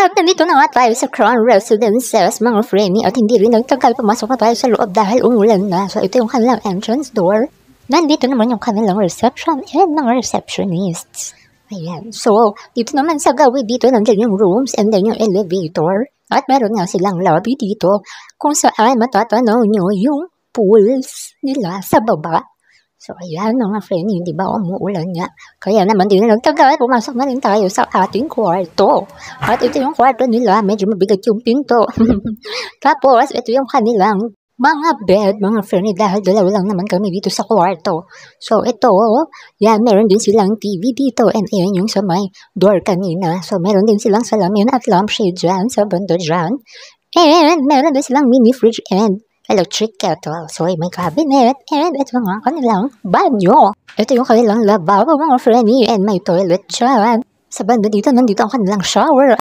At nandito na nga tayo sa Crown Residences, mga friendly, at hindi rin nagtagal pumasok na tayo sa loob dahil umulan na. So ito yung kanilang entrance door. Nandito naman yung kanilang reception and mga receptionists. Ayan. So, dito naman sa gawid dito, nandiyan yung rooms and then yung elevator. At meron nga silang lobby dito kung saan matatanaw nyo yung pools nila sa baba. So, ayan mga friend, hindi ba umuulan nga? Kaya naman din na nagtagal, pumasok na rin tayo sa ating kwarto. At ito yung kwarto nila, medyo mabigat yung pinto. Tapos, ito yung kanilang mga bed, mga friend, dahil dalawa lang naman kami dito sa kwarto. So, ito, yan, meron din silang TV dito. And ayan yung sa may door kanina. So, meron din silang salamin at lampshade dyan sa banda dyan. And meron din silang mini fridge and electric kettle. So, may cabinet. And ito nga kanilang banyo. Ito yung kanilang lababo, mga friend. And may toilet dyan. Sa banda dito, nandito ang kanilang shower.